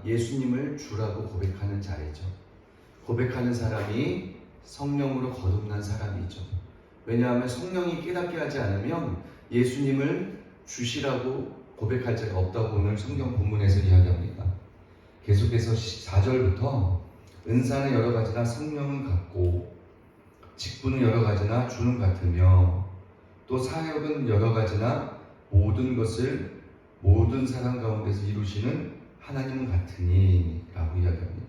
예수님을 주라고 고백하는 자리죠. 고백하는 사람이 성령으로 거듭난 사람이죠. 왜냐하면 성령이 깨닫게 하지 않으면 예수님을 주시라고 고백할 자가 없다고 오늘 성경 본문에서 이야기합니다. 계속해서 4절부터 은사는 여러 가지나 성령은 같고 직분은 여러 가지나 주는 같으며 또 사역은 여러 가지나 모든 것을 모든 사람 가운데서 이루시는 하나님은 같으니 라고 이야기합니다.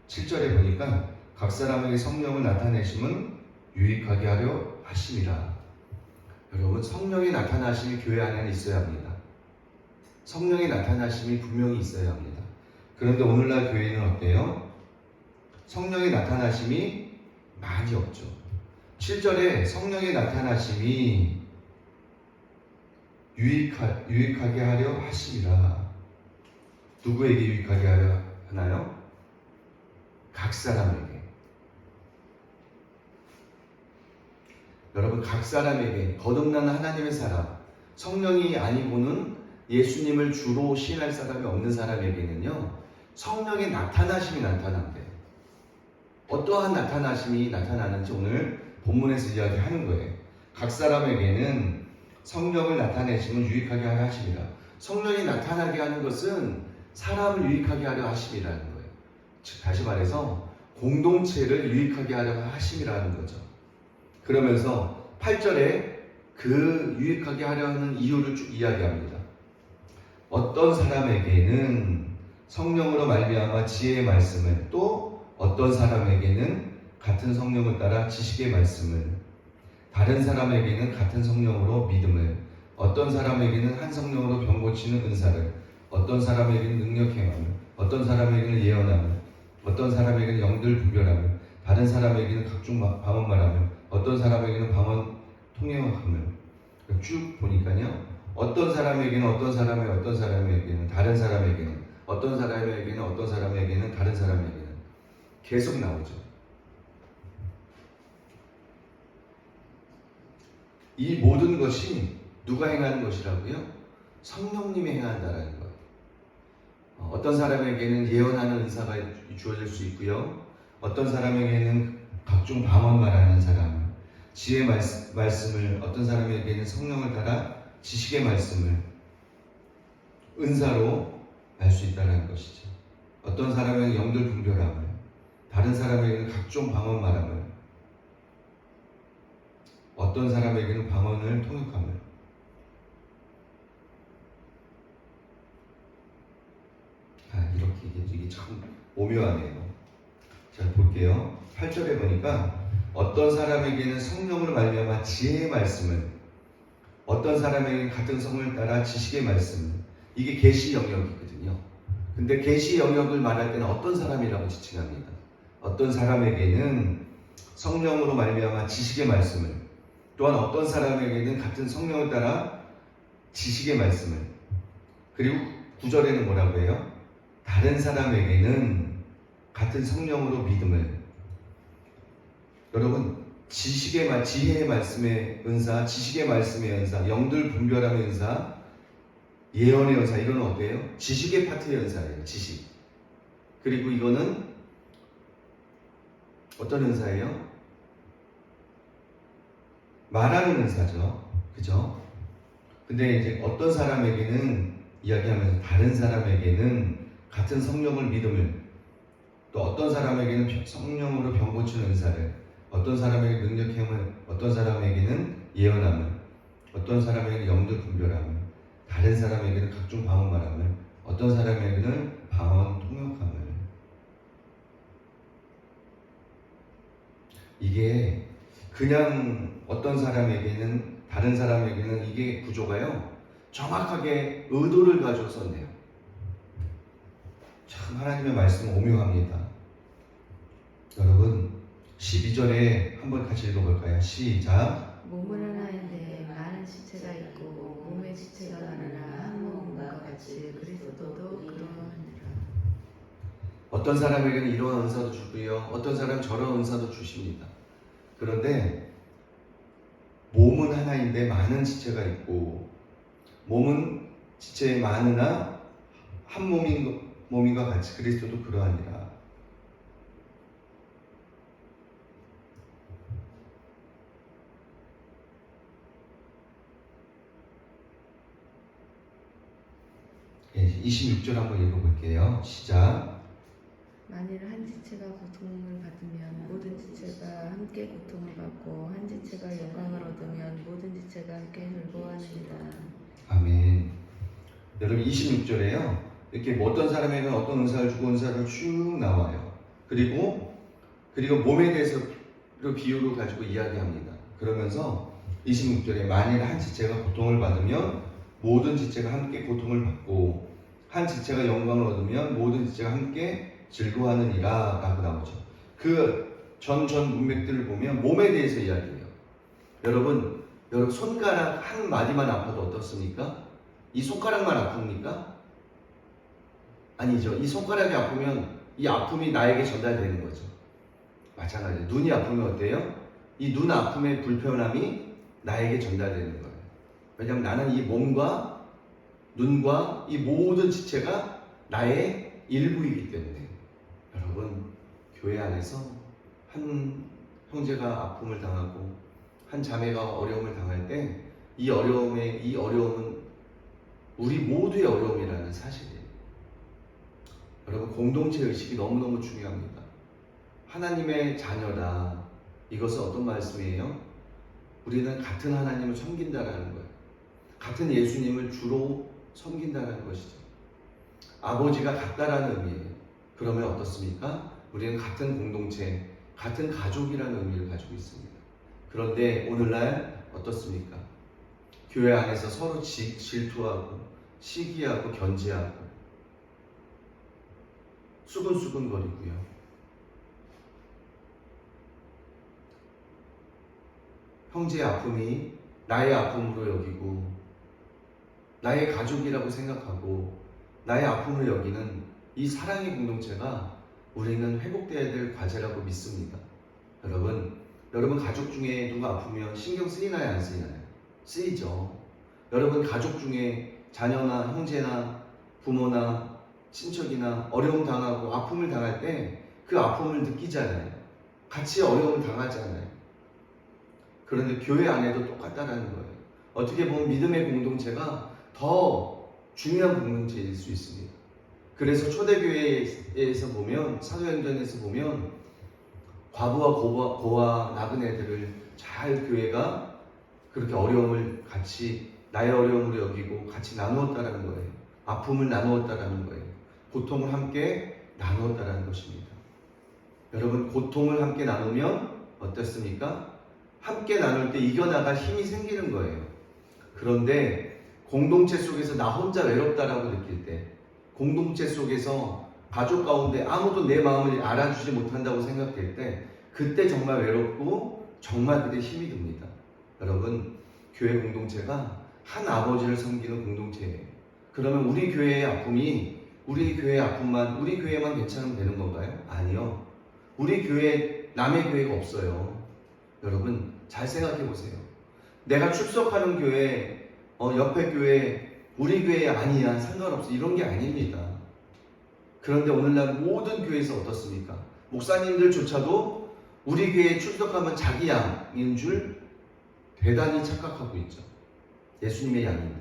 7절에 보니까 각 사람에게 성령을 나타내심은 유익하게 하려 하심이라. 여러분, 성령의 나타나심이 교회 안에는 있어야 합니다. 성령의 나타나심이 분명히 있어야 합니다. 그런데 오늘날 교회는 어때요? 성령의 나타나심이 많이 없죠. 7절에 성령의 나타나심이 유익하게 하려 하심이라. 누구에게 유익하게 하려 하나요? 각 사람에게. 여러분, 각 사람에게, 거듭난 하나님의 사람, 성령이 아니고는 예수님을 주로 신할 사람이 없는 사람에게는요, 성령의 나타나심이 나타난대요. 어떠한 나타나심이 나타나는지 오늘 본문에서 이야기하는 거예요. 각 사람에게는 성령을 나타내시면 유익하게 하려 하심이라. 성령이 나타나게 하는 것은 사람을 유익하게 하려 하심이라는 거예요. 즉, 다시 말해서 공동체를 유익하게 하려 하심이라는 거죠. 그러면서 8절에 그 유익하게 하려 하는 이유를 쭉 이야기합니다. 어떤 사람에게는 성령으로 말미암아 지혜의 말씀을, 또 어떤 사람에게는 같은 성령을 따라 지식의 말씀을, 다른 사람에게는 같은 성령으로 믿음을, 어떤 사람에게는 한 성령으로 병 고치는 은사를, 어떤 사람에게는 능력 행함을, 어떤 사람에게는 예언함을, 어떤 사람에게는 영들 분별함을, 다른 사람에게는 각종 방언 말함을, 어떤 사람에게는 방언 통역함을. 쭉 보니까요, 어떤 사람에게는 어떤 사람에게는 다른 사람에게는 어떤 사람에게는 다른 사람에게는 계속 나오죠. 이 모든 것이 누가 행하는 것이라고요? 성령님이 행한다라는 거예요. 어떤 사람에게는 예언하는 은사가 주어질 수 있고요. 어떤 사람에게는 각종 방언 말하는 사람, 지혜의 말씀을, 어떤 사람에게는 성령을 따라 지식의 말씀을 은사로 알 수 있다는 것이죠. 어떤 사람에게는 영들 분별함을, 다른 사람에게는 각종 방언 말함을, 어떤 사람에게는 방언을 통역함을. 이렇게 이게 참 오묘하네요. 자, 볼게요. 8절에 보니까 어떤 사람에게는 성령을 말미암아 지혜의 말씀을, 어떤 사람에게는 같은 성을 따라 지식의 말씀을. 이게 계시 영역이거든요. 근데 계시 영역을 말할 때는 어떤 사람이라고 지칭합니다. 어떤 사람에게는 성령으로 말미암아 지식의 말씀을, 또한 어떤 사람에게는 같은 성령을 따라 지식의 말씀을. 그리고 9절에는 뭐라고 해요? 다른 사람에게는 같은 성령으로 믿음을. 여러분, 지혜의 말씀의 은사, 지식의 말씀의 은사, 영들 분별함의 은사, 예언의 은사, 이거는 어때요? 지식의 파트의 은사예요. 지식. 그리고 이거는 어떤 은사예요? 말하는 은사죠. 그죠? 근데 이제 어떤 사람에게는 이야기하면서 다른 사람에게는 같은 성령을 믿음을, 또 어떤 사람에게는 성령으로 병 고치는 은사를, 어떤 사람에게 능력행을, 어떤 사람에게는 예언함을, 어떤 사람에게는 영들 분별함을, 다른 사람에게는 각종 방언 말함을, 어떤 사람에게는 방언 통역함을. 이게 그냥 어떤 사람에게는 다른 사람에게는, 이게 구조가요 정확하게 의도를 가지고 썼네요. 참 하나님의 말씀은 오묘합니다. 여러분, 12절에 한번 같이 읽어볼까요? 시작. 몸은 하나인데 많은 지체가 있고 몸의 지체가 많으나 한 몸과 같이 그리스도도 그러하니라. 어떤 사람에게는 이러한 은사도 주고요, 어떤 사람은 저런 은사도 주십니다. 그런데 몸은 하나인데 많은 지체가 있고, 몸은 지체에 많으나 한 몸인과 같이 그리스도도 그러하니라. 예, 26절 한번 읽어볼게요. 시작. 만일 한 지체가 고통을 받으면 모든 지체가 함께 고통을 받고 한 지체가 영광을 얻으면 모든 지체가 함께 즐거워하느니라. 아멘. 여러분 26절에요. 이렇게 어떤 사람에게 어떤 은사를 주고 은사를 쭉 나와요. 그리고 몸에 대해서 비유를 가지고 이야기합니다. 그러면서 26절에 만일 한 지체가 고통을 받으면 모든 지체가 함께 고통을 받고 한 지체가 영광을 얻으면 모든 지체가 함께 즐거워하느니라 라고 나오죠. 그 전 문맥들을 보면 몸에 대해서 이야기해요. 여러분 손가락 한 마디만 아파도 어떻습니까? 이 손가락만 아픕니까? 아니죠. 이 손가락이 아프면 이 아픔이 나에게 전달되는 거죠. 마찬가지로 눈이 아프면 어때요? 이 눈 아픔의 불편함이 나에게 전달되는 거예요. 왜냐하면 나는 이 몸과 눈과 이 모든 지체가 나의 일부이기 때문에. 여러분 교회 안에서 한 형제가 아픔을 당하고 한 자매가 어려움을 당할 때 이 어려움은 우리 모두의 어려움이라는 사실이에요. 여러분 공동체 의식이 너무너무 중요합니다. 하나님의 자녀다. 이것은 어떤 말씀이에요? 우리는 같은 하나님을 섬긴다라는 거예요. 같은 예수님을 주로 섬긴다는 것이죠. 아버지가 같다라는 의미예요. 그러면 어떻습니까? 우리는 같은 공동체, 같은 가족이라는 의미를 가지고 있습니다. 그런데 오늘날 어떻습니까? 교회 안에서 서로 질투하고 시기하고 견제하고 수근수근거리고요. 형제의 아픔이 나의 아픔으로 여기고 나의 가족이라고 생각하고 나의 아픔을 여기는 이 사랑의 공동체가 우리는 회복되어야 될 과제라고 믿습니다. 여러분 가족 중에 누가 아프면 신경 쓰이나요? 안 쓰이나요? 쓰이죠. 여러분 가족 중에 자녀나 형제나 부모나 친척이나 어려움 당하고 아픔을 당할 때 그 아픔을 느끼잖아요. 같이 어려움을 당하잖아요. 그런데 교회 안에도 똑같다는 거예요. 어떻게 보면 믿음의 공동체가 더 중요한 공동체일 수 있습니다. 그래서 초대교회에서 보면 사도행전에서 보면 과부와 고아 나그네들을 잘 교회가 그렇게 어려움을 같이 나의 어려움을 여기고 같이 나누었다라는 거예요. 아픔을 나누었다라는 거예요. 고통을 함께 나누었다라는 것입니다. 여러분 고통을 함께 나누면 어떻습니까? 함께 나눌 때 이겨나갈 힘이 생기는 거예요. 그런데 공동체 속에서 나 혼자 외롭다라고 느낄 때, 공동체 속에서 가족 가운데 아무도 내 마음을 알아주지 못한다고 생각될 때, 그때 정말 외롭고 정말 그때 힘이 듭니다. 여러분 교회 공동체가 한 아버지를 섬기는 공동체예요. 그러면 우리 교회의 아픔이 우리 교회의 아픔만 우리 교회만 괜찮으면 되는 건가요? 아니요. 우리 교회 남의 교회가 없어요. 여러분 잘 생각해 보세요. 내가 출석하는 교회, 옆에 교회, 우리 교회 아니야 상관없어 이런 게 아닙니다. 그런데 오늘날 모든 교회에서 어떻습니까? 목사님들조차도 우리 교회에 출석하면 자기 양인 줄 대단히 착각하고 있죠. 예수님의 양인데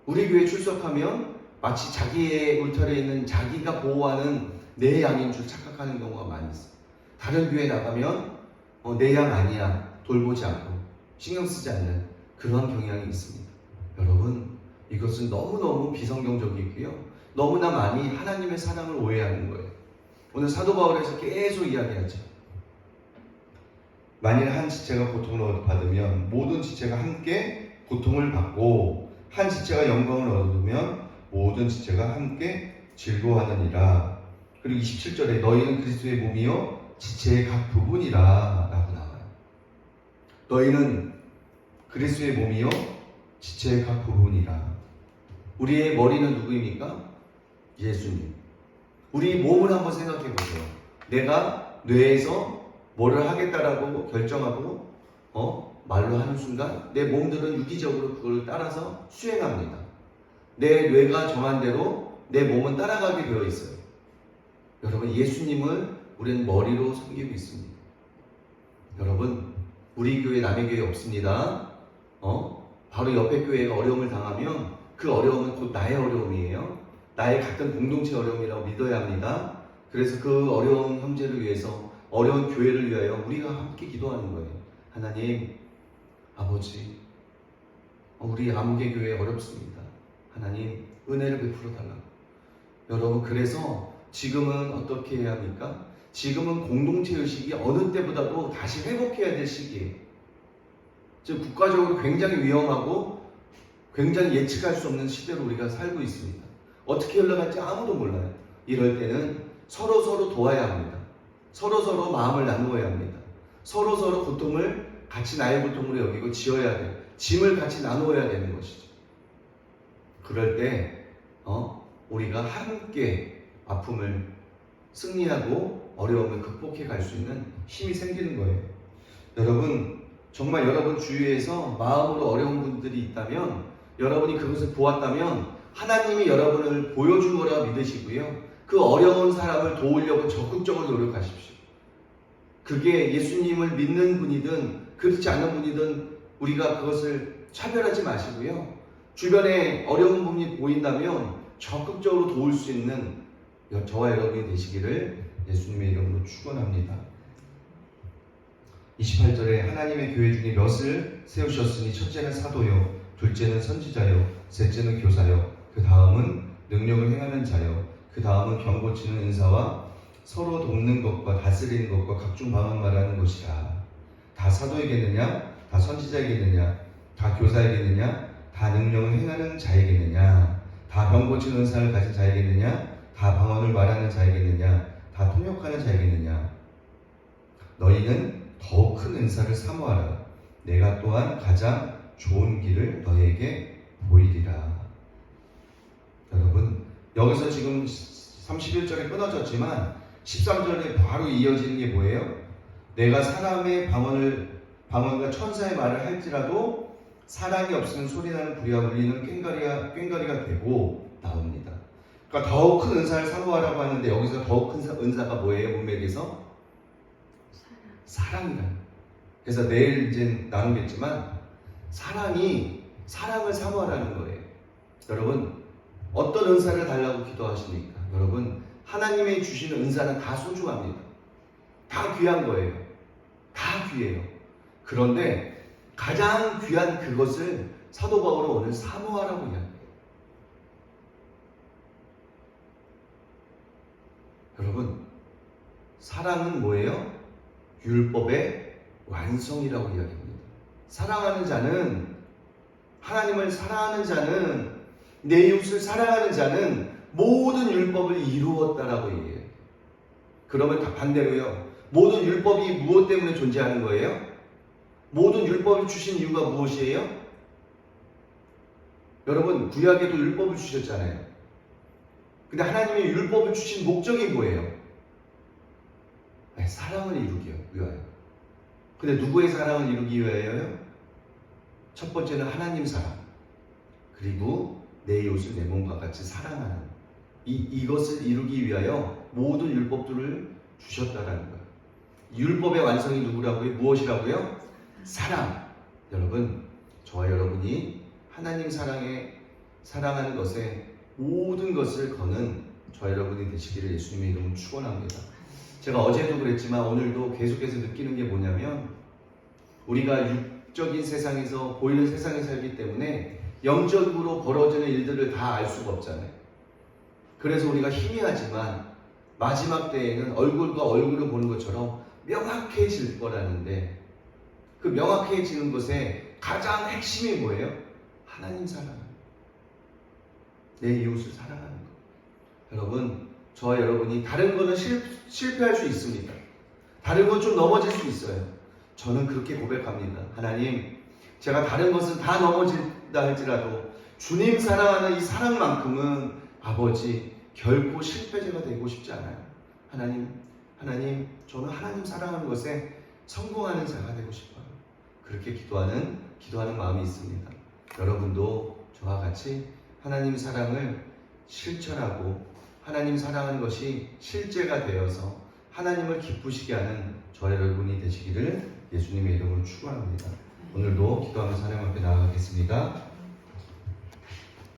우리 교회에 출석하면 마치 자기의 울타리에 있는 자기가 보호하는 내 양인 줄 착각하는 경우가 많이 있어요. 다른 교회 나가면 내 양 아니야 돌보지 않고 신경 쓰지 않는 그런 경향이 있습니다. 여러분 이것은 너무너무 비성경적이고요. 너무나 많이 하나님의 사랑을 오해하는 거예요. 오늘 사도 바울에서 계속 이야기하죠. 만일 한 지체가 고통을 받으면 모든 지체가 함께 고통을 받고 한 지체가 영광을 얻으면 모든 지체가 함께 즐거워하느니라. 그리고 27절에 너희는 그리스도의 몸이요 지체의 각 부분이라 라고 나와요. 너희는 그리스도의 몸이요 지체의 각 부분이라. 우리의 머리는 누구입니까? 예수님. 우리 몸을 한번 생각해 보세요. 내가 뇌에서 뭐를 하겠다라고 결정하고 말로 하는 순간 내 몸들은 유기적으로 그걸 따라서 수행합니다. 내 뇌가 정한 대로 내 몸은 따라가게 되어 있어요. 여러분, 예수님을 우리는 머리로 섬기고 있습니다. 여러분, 우리 교회 남의 교회 없습니다. 바로 옆에 교회가 어려움을 당하면 그 어려움은 곧 나의 어려움이에요. 나의 같은 공동체 어려움이라고 믿어야 합니다. 그래서 그 어려운 형제를 위해서, 어려운 교회를 위하여 우리가 함께 기도하는 거예요. 하나님, 아버지, 우리 암개교회 어렵습니다. 하나님, 은혜를 베풀어 달라고. 여러분, 그래서 지금은 어떻게 해야 합니까? 지금은 공동체 의식이 어느 때보다도 다시 회복해야 될 시기예요. 지금 국가적으로 굉장히 위험하고 굉장히 예측할 수 없는 시대로 우리가 살고 있습니다. 어떻게 흘러갈지 아무도 몰라요. 이럴 때는 서로 도와야 합니다. 서로 마음을 나누어야 합니다. 서로 고통을 같이 나의 고통으로 여기고 지어야 돼요. 짐을 같이 나누어야 되는 것이죠. 그럴 때 우리가 함께 아픔을 승리하고 어려움을 극복해 갈 수 있는 힘이 생기는 거예요. 여러분, 정말 여러분 주위에서 마음으로 어려운 분들이 있다면, 여러분이 그것을 보았다면 하나님이 여러분을 보여준 거라 믿으시고요. 그 어려운 사람을 도우려고 적극적으로 노력하십시오. 그게 예수님을 믿는 분이든 그렇지 않은 분이든 우리가 그것을 차별하지 마시고요. 주변에 어려운 분이 보인다면 적극적으로 도울 수 있는 저와 여러분이 되시기를 예수님의 이름으로 축원합니다. 28절에 하나님의 교회 중에 몇을 세우셨으니 첫째는 사도요, 둘째는 선지자요, 셋째는 교사요, 그 다음은 능력을 행하는 자요, 그 다음은 병 고치는 은사와 서로 돕는 것과 다스리는 것과 각종 방언 말하는 것이라. 다 사도에게느냐? 다 선지자에게느냐? 다 교사에게느냐? 다 능력을 행하는 자에게느냐? 다 병 고치는 은사를 가진 자에게느냐? 다 방언을 말하는 자에게느냐? 다 통역하는 자에게느냐? 너희는 더 큰 은사를 사모하라. 내가 또한 가장 좋은 길을 너희에게 보이리라. 여러분, 여기서 지금 31절에 끊어졌지만 13절에 바로 이어지는 게 뭐예요? 내가 사람의 방언과 천사의 말을 할지라도 사랑이 없으면 소리나는 부리와 울리는 꽹과리가 되고 나옵니다. 그러니까 더욱 큰 은사를 사모하라고 하는데, 여기서 더욱 큰 은사가 뭐예요? 문맥에서 사랑이라는. 그래서 내일 이제 나누겠지만 사랑을 사모하라는 거예요. 여러분, 어떤 은사를 달라고 기도하십니까? 여러분, 하나님이 주시는 은사는 다 소중합니다. 다 귀한 거예요. 다 귀해요. 그런데 가장 귀한 그것을 사도 바울은 오늘 사모하라고 이야기해요. 여러분, 사랑은 뭐예요? 율법의 완성이라고 이야기합니다. 사랑하는 자는, 하나님을 사랑하는 자는, 내 이웃을 사랑하는 자는 모든 율법을 이루었다라고 얘기해요. 그러면 다 반대로요. 모든 율법이 무엇 때문에 존재하는 거예요? 모든 율법을 주신 이유가 무엇이에요? 여러분, 구약에도 율법을 주셨잖아요. 근데 하나님이 율법을 주신 목적이 뭐예요? 사랑을 이루기 위하여. 근데 누구의 사랑을 이루기 위하여요? 첫 번째는 하나님 사랑, 그리고 내 이웃을 내 몸과 같이 사랑하는 이것을 이루기 위하여 모든 율법들을 주셨다라는 거예요. 율법의 완성이 누구라고요? 무엇이라고요? 사랑. 여러분, 저와 여러분이 하나님 사랑하는 것에 모든 것을 거는 저와 여러분이 되시기를 예수님의 이름으로 축원합니다. 제가 어제도 그랬지만 오늘도 계속해서 느끼는 게 뭐냐면, 우리가 육적인 세상에서, 보이는 세상에 살기 때문에 영적으로 벌어지는 일들을 다 알 수가 없잖아요. 그래서 우리가 희미하지만 마지막 때에는 얼굴과 얼굴을 보는 것처럼 명확해질 거라는데, 그 명확해지는 것에 가장 핵심이 뭐예요? 하나님 사랑, 내 이웃을 사랑하는 것. 여러분, 저와 여러분이 다른 거는 실패할 수 있습니다. 다른 건 좀 넘어질 수 있어요. 저는 그렇게 고백합니다. 하나님, 제가 다른 것은 다 넘어진다 할지라도 주님 사랑하는 이 사랑만큼은 아버지 결코 실패자가 되고 싶지 않아요. 하나님, 저는 하나님 사랑하는 것에 성공하는 자가 되고 싶어요. 그렇게 기도하는 마음이 있습니다. 여러분도 저와 같이 하나님 사랑을 실천하고 하나님 사랑하는 것이 실제가 되어서 하나님을 기쁘시게 하는 저와 여러분이 되시기를 예수님의 이름으로 축원합니다. 오늘도 기도하면서 하나님 앞에 나아가겠습니다.